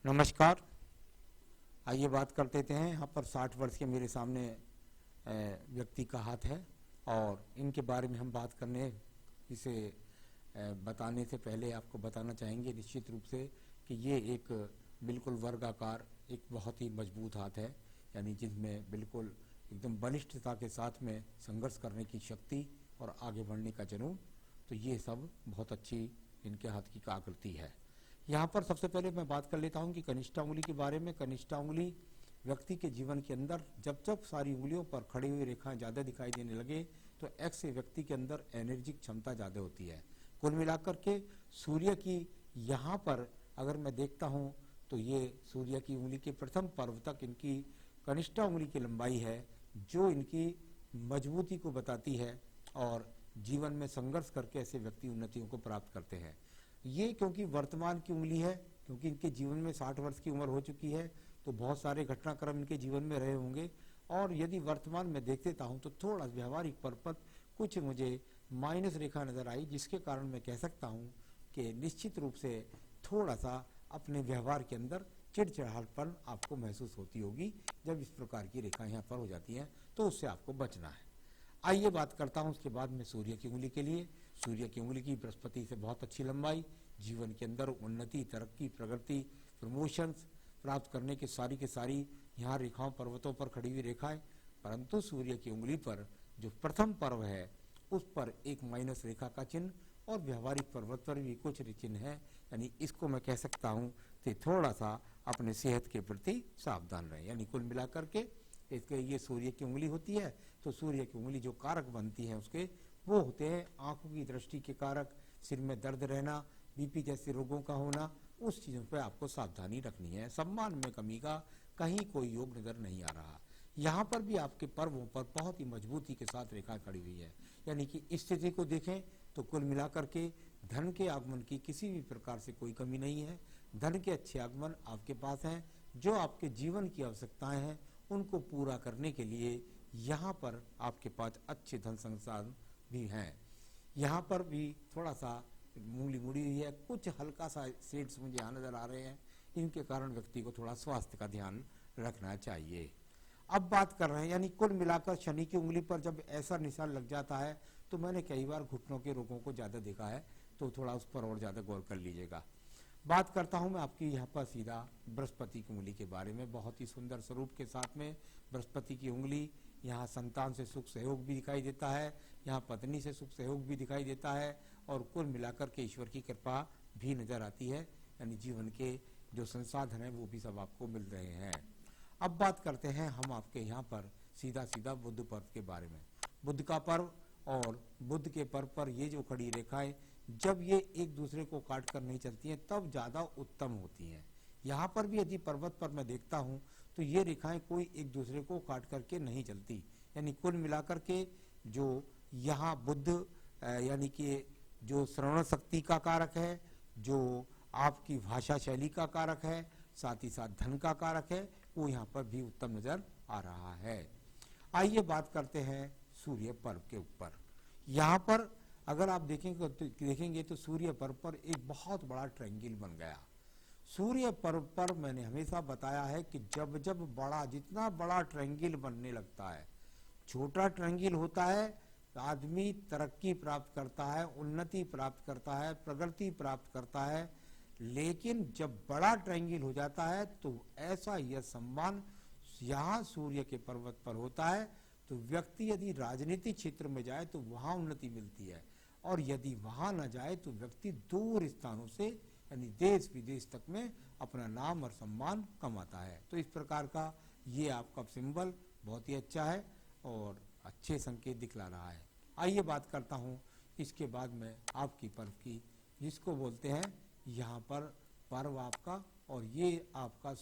नमस्कार। आइए बात कर लेते हैं। यहाँ पर 60 वर्ष के मेरे सामने व्यक्ति का हाथ है और इनके बारे में हम बात करने इसे बताने से पहले आपको बताना चाहेंगे निश्चित रूप से कि ये एक बिल्कुल वर्गाकार एक बहुत ही मजबूत हाथ है, यानी जिसमें बिल्कुल एकदम बलिष्ठता के साथ में संघर्ष करने की शक्ति और आगे बढ़ने का जुनून, तो ये सब बहुत अच्छी इनके हाथ की आकृति है। यहाँ पर सबसे पहले मैं बात कर लेता हूँ कि कनिष्ठा उंगली के बारे में। कनिष्ठा उंगली व्यक्ति के जीवन के अंदर जब जब सारी उंगलियों पर खड़ी हुई रेखाएं ज़्यादा दिखाई देने लगे तो एक्स से व्यक्ति के अंदर एनर्जिक क्षमता ज़्यादा होती है। कुल मिलाकर के सूर्य की यहाँ पर अगर मैं देखता हूँ तो ये सूर्य की उंगली के प्रथम पर्व तक इनकी कनिष्ठा उंगली की लंबाई है, जो इनकी मजबूती को बताती है और जीवन में संघर्ष करके ऐसे व्यक्ति उन्नतियों को प्राप्त करते हैं। ये क्योंकि वर्तमान की उंगली है, क्योंकि इनके जीवन में 60 वर्ष की उम्र हो चुकी है, तो बहुत सारे घटनाक्रम इनके जीवन में रहे होंगे और यदि वर्तमान में देख लेता हूँ तो थोड़ा व्यवहारिक पर कुछ मुझे माइनस रेखा नजर आई, जिसके कारण मैं कह सकता हूँ कि निश्चित रूप से थोड़ा सा अपने व्यवहार के अंदर चिड़चिड़ाहटपन आपको महसूस होती होगी। जब इस प्रकार की रेखाएं यहाँ पर हो जाती हैं तो उससे आपको बचना है। आइए बात करता हूँ उसके बाद में सूर्य की उंगली के लिए। सूर्य की उंगली की बृहस्पति से बहुत अच्छी लंबाई, जीवन के अंदर उन्नति, तरक्की, प्रगति, प्रमोशंस प्राप्त करने की सारी यहाँ रेखाओं पर्वतों पर खड़ी हुई रेखाएं, परंतु सूर्य की उंगली पर जो प्रथम पर्व है उस पर एक माइनस रेखा का चिन्ह और व्यवहारिक पर्वत पर भी कुछ चिन्ह है, यानी इसको मैं कह सकता हूँ कि थोड़ा सा अपने सेहत के प्रति सावधान रहें। यानी कुल मिलाकर के इसके ये सूर्य की उंगली होती है तो सूर्य की उंगली जो कारक बनती है उसके वो होते हैं आंखों की दृष्टि के कारक, सिर में दर्द रहना, बीपी जैसे रोगों का होना, उस चीज़ों पे आपको सावधानी रखनी है। सम्मान में कमी का कहीं कोई योग नजर नहीं आ रहा। यहाँ पर भी आपके पर्वों पर बहुत ही मजबूती के साथ रेखा खड़ी हुई है, यानी कि इस स्थिति को देखें तो कुल मिलाकर के धन के आगमन की किसी भी प्रकार से कोई कमी नहीं है। धन के अच्छे आगमन आपके पास हैं। जो आपके जीवन की आवश्यकताएं हैं उनको पूरा करने के लिए यहाँ पर आपके पास अच्छे धन संसाधन भी हैं। यहाँ पर भी थोड़ा सा उंगली मुड़ी हुई है, कुछ हल्का सा शेड्स मुझे यहाँ नजर आ रहे हैं, इनके कारण व्यक्ति को थोड़ा स्वास्थ्य का ध्यान रखना चाहिए। अब बात कर रहे हैं, यानी कुल मिलाकर शनि की उंगली पर जब ऐसा निशान लग जाता है तो मैंने कई बार घुटनों के रोगों को ज़्यादा देखा है, तो थोड़ा उस पर और ज़्यादा गौर कर लीजिएगा। बात करता हूं मैं आपकी यहाँ पर सीधा बृहस्पति की उंगली के बारे में। बहुत ही सुंदर स्वरूप के साथ में बृहस्पति की उंगली, यहाँ संतान से सुख सहयोग भी दिखाई देता है, यहाँ पत्नी से सुख सहयोग भी दिखाई देता है और कुल मिलाकर के ईश्वर की कृपा भी नजर आती है, यानी जीवन के जो संसाधन है वो भी सब आपको मिल रहे हैं। अब बात करते हैं हम आपके यहाँ पर सीधा बुद्ध पर्व के बारे में। बुद्ध का पर्व और बुद्ध के पर्व पर ये जो खड़ी रेखाएं जब ये एक दूसरे को काट कर नहीं चलती हैं तब ज़्यादा उत्तम होती हैं। यहाँ पर भी यदि पर्वत पर मैं देखता हूँ तो ये रेखाएं कोई एक दूसरे को काट करके नहीं चलती, यानी कुल मिलाकर के जो यहाँ बुद्ध यानी कि जो श्रवण शक्ति का कारक है, जो आपकी भाषा शैली का कारक है, साथ ही साथ धन का कारक है, वो यहाँ पर भी उत्तम नजर आ रहा है। आइए बात करते हैं सूर्य पर्व के ऊपर। यहाँ पर अगर आप देखेंगे तो सूर्य पर्व पर एक बहुत बड़ा ट्रायंगल बन गया। सूर्य पर्व पर मैंने हमेशा बताया है कि जब जब जितना बड़ा ट्रायंगल बनने लगता है, छोटा ट्रायंगल होता है, आदमी तरक्की प्राप्त करता है, उन्नति प्राप्त करता है, प्रगति प्राप्त करता है, लेकिन जब बड़ा ट्रायंगल हो जाता है तो ऐसा यह सम्मान यहाँ सूर्य के पर्वत पर होता है तो व्यक्ति यदि राजनीतिक क्षेत्र में जाए तो वहाँ उन्नति मिलती है और यदि वहाँ न जाए तो व्यक्ति दूर स्थानों से यानी देश विदेश तक में अपना नाम और सम्मान कमाता है। तो इस प्रकार का ये आपका सिंबल बहुत ही अच्छा है और अच्छे संकेत दिखला रहा है। आइए बात करता हूँ इसके बाद में आपकी पर्व की, जिसको बोलते हैं यहाँ पर पर्व आपका, और ये आपका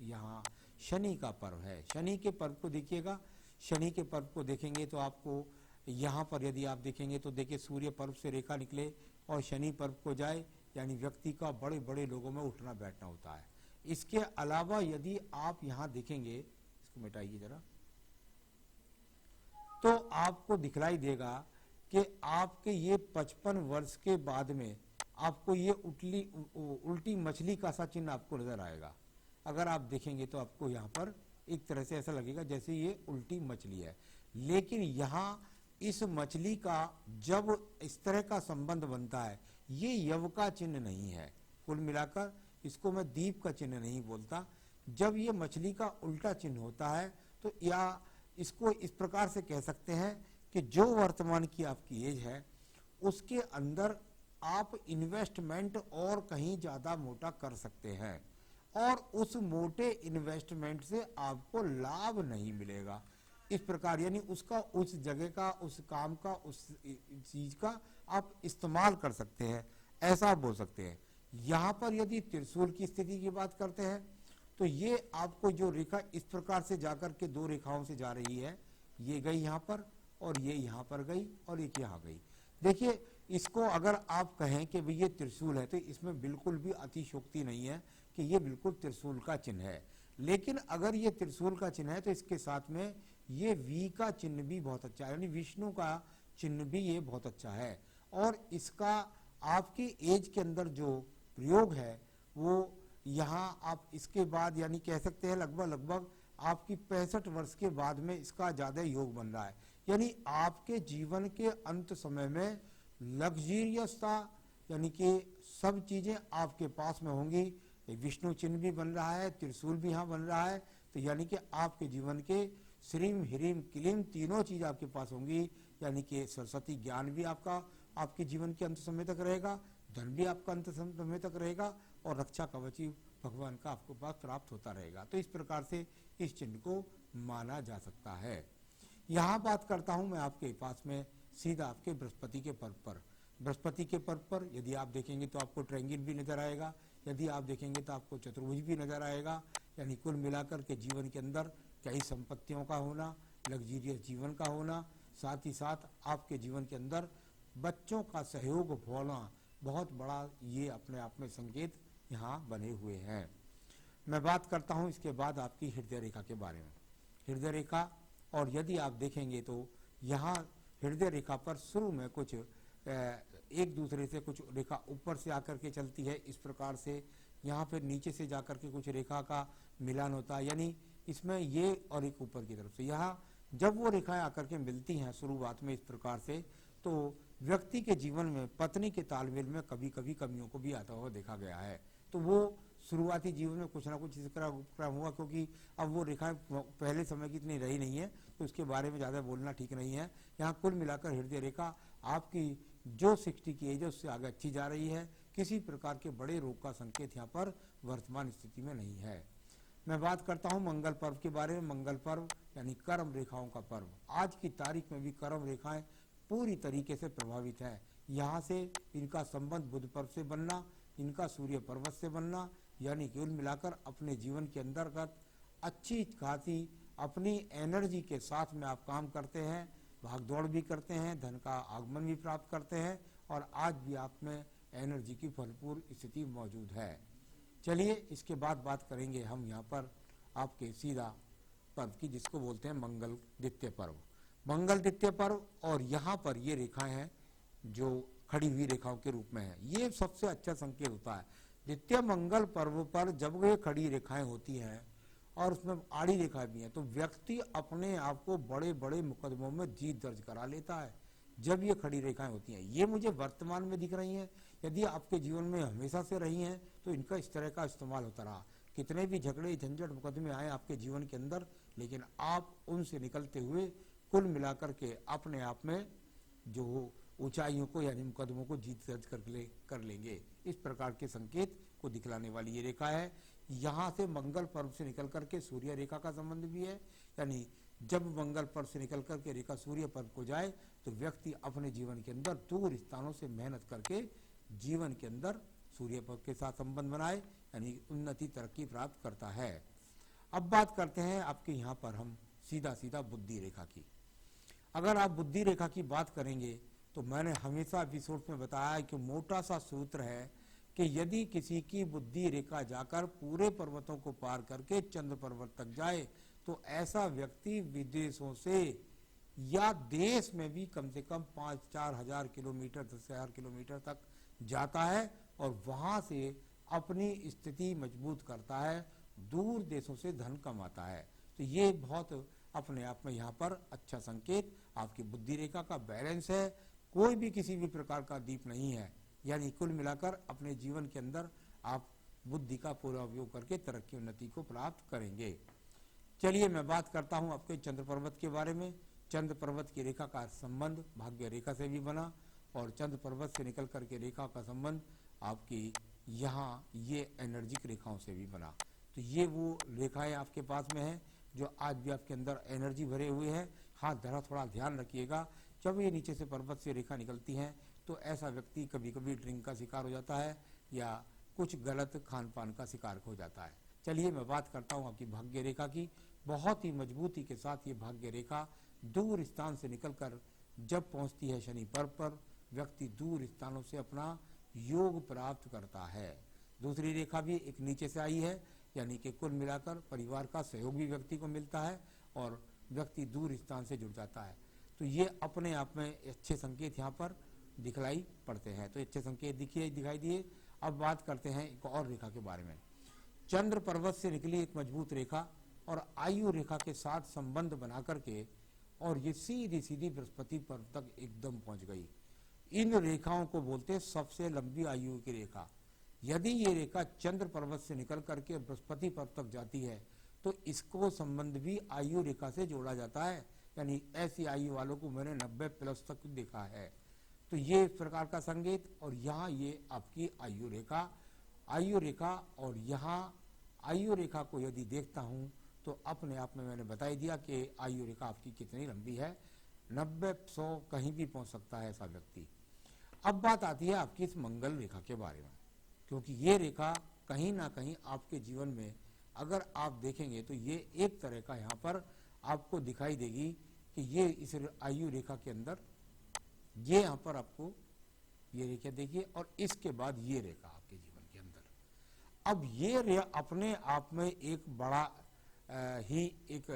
यहाँ शनि का पर्व है। शनि के पर्व को देखिएगा। शनि के पर्व को देखेंगे तो आपको यहाँ पर यदि आप देखेंगे तो देखिए सूर्य पर्व से रेखा निकले और शनि पर्व को जाए, यानी व्यक्ति का बड़े बड़े लोगों में उठना बैठना होता है। इसके अलावा यदि आप यहाँ देखेंगे, इसको मिटाइए जरा, तो आपको दिखलाई देगा कि आपके ये 55 वर्ष के बाद में आपको ये उल्टी मछली का सा चिन्ह आपको नजर आएगा। अगर आप देखेंगे तो आपको यहाँ पर एक तरह से ऐसा लगेगा जैसे ये उल्टी मछली है, लेकिन यहाँ इस मछली का जब इस तरह का संबंध बनता है, ये यव का चिन्ह नहीं है। कुल मिलाकर इसको मैं दीप का चिन्ह नहीं बोलता। जब ये मछली का उल्टा चिन्ह होता है तो या इसको इस प्रकार से कह सकते हैं कि जो वर्तमान की आपकी एज है उसके अंदर आप इन्वेस्टमेंट और कहीं ज़्यादा मोटा कर सकते हैं और उस मोटे इन्वेस्टमेंट से आपको लाभ नहीं मिलेगा। इस प्रकार यानी उसका उस जगह का, उस काम का, उस चीज का आप इस्तेमाल कर सकते हैं, ऐसा बोल सकते हैं। यहाँ पर यदि त्रिशूल की स्थिति की बात करते हैं तो ये आपको जो रेखा इस प्रकार से जाकर के दो रेखाओं से जा रही है, ये गई यहाँ पर और ये यहाँ पर गई और एक यहाँ गई। देखिए इसको अगर आप कहें कि भाई ये त्रिशूल है तो इसमें बिल्कुल भी अतिशयोक्ति नहीं है कि ये बिल्कुल त्रिशूल का चिन्ह है। लेकिन अगर ये त्रिशूल का चिन्ह है तो इसके साथ में ये वी का चिन्ह भी बहुत अच्छा है, यानी विष्णु का चिन्ह भी ये बहुत अच्छा है। और इसका आपकी एज के अंदर जो प्रयोग है वो यहाँ आप इसके बाद यानी कह सकते हैं लगभग आपकी 65 वर्ष के बाद में इसका ज्यादा योग बन रहा है। यानी आपके जीवन के अंत समय में लग्जरियसता यानी कि सब चीजें आपके पास में होंगी। विष्णु चिन्ह भी बन रहा है, त्रिशूल भी यहाँ बन रहा है, तो यानी कि आपके जीवन के श्रीम ह्रीम क्लीम तीनों चीज आपके पास होंगी। यानी कि सरस्वती ज्ञान भी आपका आपके जीवन के अंत समय तक रहेगा, धन भी आपका अंत समय तक रहेगा और रक्षा कवची भगवान का आपको पास प्राप्त होता रहेगा। तो इस प्रकार से इस चिन्ह को माना जा सकता है। यहाँ बात करता हूँ मैं आपके पास में सीधा आपके बृहस्पति के पर्व पर। बृहस्पति के पर्व पर यदि आप देखेंगे तो आपको ट्रायंगल भी नजर आएगा, यदि आप देखेंगे तो आपको चतुर्भुज भी नजर आएगा। यानी कुल मिलाकर के जीवन के अंदर कई संपत्तियों का होना, लग्जरियस जीवन का होना, साथ ही साथ आपके जीवन के अंदर बच्चों का सहयोग होना, बहुत बड़ा ये अपने आप में संकेत यहाँ बने हुए हैं। मैं बात करता हूँ इसके बाद आपकी हृदय रेखा के बारे में। हृदय रेखा, और यदि आप देखेंगे तो यहाँ हृदय रेखा पर शुरू में कुछ एक दूसरे से कुछ रेखा ऊपर से आकर के चलती है, इस प्रकार से यहाँ पे नीचे से जाकर के कुछ रेखा का मिलान होता है। यानी इसमें ये और एक ऊपर की तरफ से, यहाँ जब वो रेखाएं आकर के मिलती हैं शुरुआत में इस प्रकार से, तो व्यक्ति के जीवन में पत्नी के तालमेल में कभी कभी कमियों को भी आता हुआ देखा गया है। तो वो शुरुआती जीवन में कुछ ना कुछ इस तरह उपक्रम हुआ, क्योंकि अब वो रेखाएं पहले समय की इतनी रही नहीं है तो उसके बारे में ज़्यादा बोलना ठीक नहीं है। यहाँ कुल मिलाकर हृदय रेखा आपकी जो 60 की एज है उससे आगे अच्छी जा रही है। किसी प्रकार के बड़े रोग का संकेत यहाँ पर वर्तमान स्थिति में नहीं है। मैं बात करता हूँ मंगल पर्व के बारे में। मंगल पर्व यानी कर्म रेखाओं का पर्व। आज की तारीख में भी कर्म रेखाएं पूरी तरीके से प्रभावित है। यहाँ से इनका संबंध बुध पर्व से बनना, इनका सूर्य पर्वत से बनना, यानी कुल मिलाकर अपने जीवन के अंतर्गत अच्छी खासी अपनी एनर्जी के साथ में आप काम करते हैं, भागदौड़ भी करते हैं, धन का आगमन भी प्राप्त करते हैं और आज भी आप में एनर्जी की भरपूर स्थिति मौजूद है। चलिए इसके बाद बात करेंगे हम यहाँ पर आपके सीधा पर्व की, जिसको बोलते हैं मंगल द्वितीय पर्व। मंगल द्वितीय पर्व, और यहाँ पर ये रेखाएं हैं जो खड़ी हुई रेखाओं के रूप में है, ये सबसे अच्छा संकेत होता है। द्वितीय मंगल पर्व पर जब ये खड़ी रेखाएं होती हैं और उसमें आड़ी रेखा भी है तो व्यक्ति अपने आप को बड़े बड़े मुकदमों में जीत दर्ज करा लेता है जब ये खड़ी रेखाएं होती हैं। ये मुझे वर्तमान में दिख रही हैं, यदि आपके जीवन में हमेशा से रही हैं तो इनका इस तरह का इस्तेमाल होता रहा। कितने भी झगड़े झंझट मुकदमे आए आपके जीवन के अंदर, लेकिन आप उनसे निकलते हुए कुल मिलाकर के अपने आप में जो ऊंचाइयों को यानी मुकदमों को जीत दर्ज कर लेंगे। इस प्रकार के संकेत को दिखलाने वाली ये रेखा है। यहाँ से मंगल पर्व से निकल करके सूर्य रेखा का संबंध भी है, यानी जब मंगल पर्व से निकल करके रेखा सूर्य पर्व को जाए तो व्यक्ति अपने जीवन के अंदर दूर स्थानों से मेहनत करके जीवन के अंदर सूर्य पर्व के साथ संबंध बनाए, यानी उन्नति तरक्की प्राप्त करता है। अब बात करते हैं आपके यहाँ पर हम सीधा बुद्धि रेखा की। अगर आप बुद्धि रेखा की बात करेंगे तो मैंने हमेशा एपिसोड में बताया है कि मोटा सा सूत्र है कि यदि किसी की बुद्धि रेखा जाकर पूरे पर्वतों को पार करके चंद्र पर्वत तक जाए तो ऐसा व्यक्ति विदेशों से या देश में भी कम से कम 5-4 हजार किलोमीटर 10,000 किलोमीटर तक जाता है और वहां से अपनी स्थिति मजबूत करता है, दूर देशों से धन कमाता है। तो ये बहुत अपने आप में यहाँ पर अच्छा संकेत, आपकी बुद्धि रेखा का बैलेंस है, कोई भी किसी भी प्रकार का दीप नहीं है। यानी कुल मिलाकर अपने जीवन के अंदर आप बुद्धि का पूरा उपयोग करके तरक्की उन्नति को प्राप्त करेंगे। चलिए मैं बात करता हूँ आपके चंद्र पर्वत के बारे में। चंद्र पर्वत की रेखा का संबंध भाग्य रेखा से भी बना और चंद्र पर्वत से निकल करके रेखा का संबंध आपकी यहाँ ये एनर्जिक रेखाओं से भी बना। तो ये वो रेखाएं आपके पास में है जो आज भी आपके अंदर एनर्जी भरे हुए हैं। हाँ, जरा थोड़ा ध्यान रखिएगा, जब ये नीचे से पर्वत से रेखा निकलती हैं तो ऐसा व्यक्ति कभी कभी ड्रिंक का शिकार हो जाता है या कुछ गलत खान पान का शिकार हो जाता है। चलिए मैं बात करता हूँ आपकी भाग्य रेखा की। बहुत ही मजबूती के साथ ये भाग्य रेखा दूर स्थान से निकलकर जब पहुंचती है शनि पर्व पर, व्यक्ति दूर स्थानों से अपना योग प्राप्त करता है। दूसरी रेखा भी एक नीचे से आई है, यानी कि कुल मिलाकर परिवार का सहयोग भी व्यक्ति को मिलता है और व्यक्ति दूर स्थान से जुड़ जाता है। तो ये अपने आप में अच्छे संकेत यहाँ पर दिखलाई पड़ते हैं। तो अच्छे संकेत दिखाई दिए। अब बात करते हैं एक और रेखा के बारे में। चंद्र पर्वत से निकली एक मजबूत रेखा और आयु रेखा के साथ संबंध बना करके और ये सीधी सीधी बृहस्पति पर्व तक एकदम पहुंच गई। इन रेखाओं को बोलते हैं सबसे लंबी आयु की रेखा। यदि ये रेखा चंद्र पर्वत से निकल करके बृहस्पति पर्व तक जाती है तो इसको संबंध भी आयु रेखा से जोड़ा जाता है। यानी ऐसी आयु वालों को मैंने 90+ तक देखा है। तो ये इस प्रकार का संकेत। और यहाँ ये आपकी आयु रेखा और यहाँ आयु रेखा को यदि देखता हूँ तो अपने आप में मैंने बता ही दिया कि आयु रेखा आपकी कितनी लंबी है। 90-100 कहीं भी पहुंच सकता है ऐसा व्यक्ति। अब बात आती है आपकी इस मंगल रेखा के बारे में, क्योंकि ये रेखा कहीं ना कहीं आपके जीवन में अगर आप देखेंगे तो ये एक तरह का यहाँ पर आपको दिखाई देगी कि ये इस आयु रेखा के अंदर ये यहाँ पर आपको ये रेखा देखिए और इसके बाद ये रेखा आपके जीवन के अंदर। अब ये अपने आप में एक बड़ा ही एक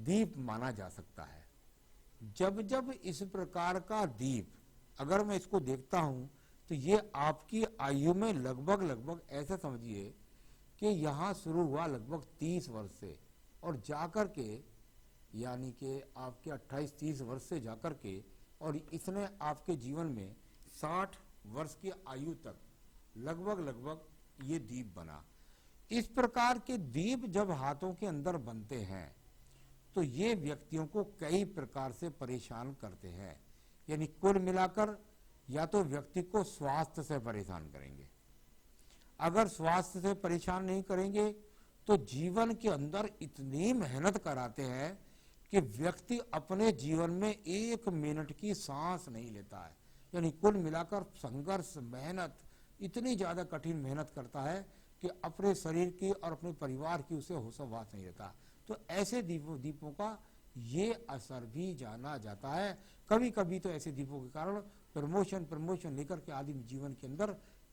दीप माना जा सकता है। जब जब इस प्रकार का दीप अगर मैं इसको देखता हूं तो ये आपकी आयु में लगभग ऐसा समझिए कि यहाँ शुरू हुआ लगभग 30 वर्ष से और जाकर के यानी कि आपके 28-30 वर्ष से जाकर के और इसने आपके जीवन में 60 वर्ष की आयु तक लगभग ये दीप बना। इस प्रकार के दीप जब हाथों के अंदर बनते हैं तो ये व्यक्तियों को कई प्रकार से परेशान करते हैं। यानी कुल मिलाकर या तो व्यक्ति को स्वास्थ्य से परेशान करेंगे, अगर स्वास्थ्य से परेशान नहीं करेंगे तो जीवन के अंदर इतनी मेहनत कराते हैं कि व्यक्ति अपने जीवन में 1 मिनट की सांस नहीं लेता है। यानी कुल मिलाकर संघर्ष मेहनत इतनी ज्यादा कठिन मेहनत करता है कि अपने शरीर की और अपने परिवार की उसे होशोहवास नहीं रहता। तो ऐसे दीपों का ये असर भी जाना जाता है। कभी कभी तो ऐसे दीपों के कारण प्रमोशन लेकर के आदमी जीवन के अंदर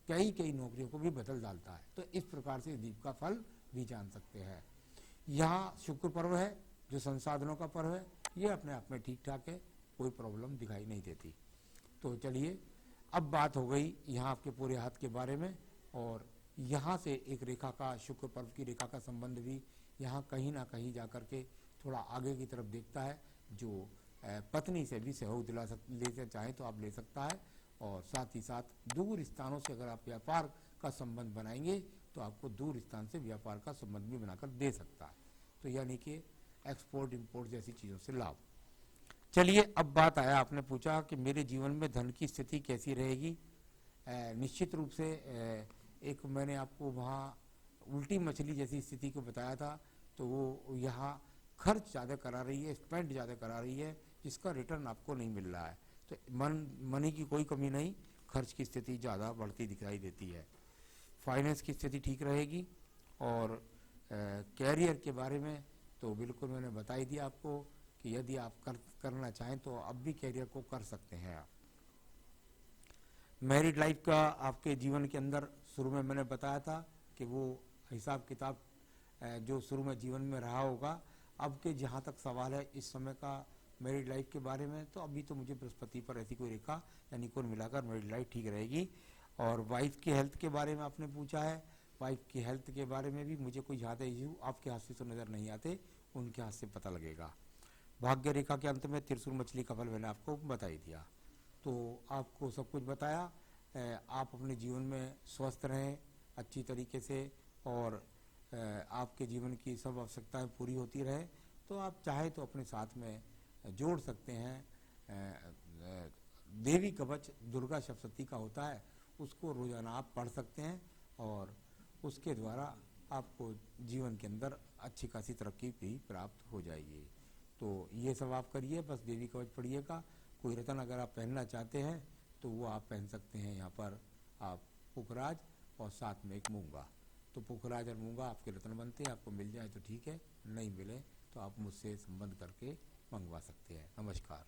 कई नौकरियों को भी बदल डालता है। तो इस प्रकार से दीप का फल भी जान सकते हैं। यहाँ शुक्र पर्व है जो संसाधनों का पर्व है, ये अपने आप में ठीक ठाक है, कोई प्रॉब्लम दिखाई नहीं देती। तो चलिए अब बात हो गई यहाँ आपके पूरे हाथ के बारे में और यहाँ से एक रेखा का शुक्र पर्व की रेखा का संबंध भी यहाँ कहीं ना कहीं जाकर के थोड़ा आगे की तरफ देखता है। जो पत्नी से भी सहयोग लेना चाहे तो आप ले सकता है और साथ ही साथ दूर स्थानों से अगर आप व्यापार का संबंध बनाएंगे तो आपको दूर स्थान से व्यापार का संबंध भी बनाकर दे सकता है। तो यानी कि एक्सपोर्ट इंपोर्ट जैसी चीज़ों से लाभ। चलिए अब बात आया, आपने पूछा कि मेरे जीवन में धन की स्थिति कैसी रहेगी। निश्चित रूप से एक मैंने आपको वहाँ उल्टी मछली जैसी स्थिति को बताया था, तो वो यहाँ खर्च ज़्यादा करा रही है, स्पेंड ज़्यादा करा रही है, जिसका रिटर्न आपको नहीं मिल रहा है। तो मनी की कोई कमी नहीं, खर्च की स्थिति ज़्यादा बढ़ती दिखाई देती है। फाइनेंस की स्थिति ठीक रहेगी और कैरियर के बारे में तो बिल्कुल मैंने बता ही दिया आपको कि यदि आप करना चाहें तो अब भी कैरियर को कर सकते हैं आप। मैरिड लाइफ का आपके जीवन के अंदर शुरू में मैंने बताया था कि वो हिसाब किताब जो शुरू में जीवन में रहा होगा। अब के जहाँ तक सवाल है इस समय का मैरिड लाइफ के बारे में, तो अभी तो मुझे बृहस्पति पर ऐसी कोई रेखा यानी कुल मिलाकर मैरिड लाइफ ठीक रहेगी। और वाइफ की हेल्थ के बारे में आपने पूछा है, वाइफ की हेल्थ के बारे में भी मुझे कोई ज़्यादा इशू आपके हाथ से तो नज़र नहीं आते, उनके हाथ से पता लगेगा। भाग्य रेखा के अंत में त्रिशूल मछली का फल मैंने आपको बता ही दिया, तो आपको सब कुछ बताया। आप अपने जीवन में स्वस्थ रहें अच्छी तरीके से, और आपके जीवन की सब आवश्यकताएं पूरी होती रहे, तो आप चाहे तो अपने साथ में जोड़ सकते हैं। देवी कवच दुर्गा सप्तशती का होता है, उसको रोजाना आप पढ़ सकते हैं, और उसके द्वारा आपको जीवन के अंदर अच्छी खासी तरक्की भी प्राप्त हो जाएगी। तो ये सब आप करिए, बस देवी कवच पढ़िएगा। कोई रतन अगर आप पहनना चाहते हैं तो वो आप पहन सकते हैं। यहाँ पर आप पुखराज और साथ में एक मूंगा, तो पुखराज और मूंगा आपके रत्न बनते हैं। आपको मिल जाए तो ठीक है, नहीं मिले तो आप मुझसे संबंध करके मंगवा सकते हैं। नमस्कार।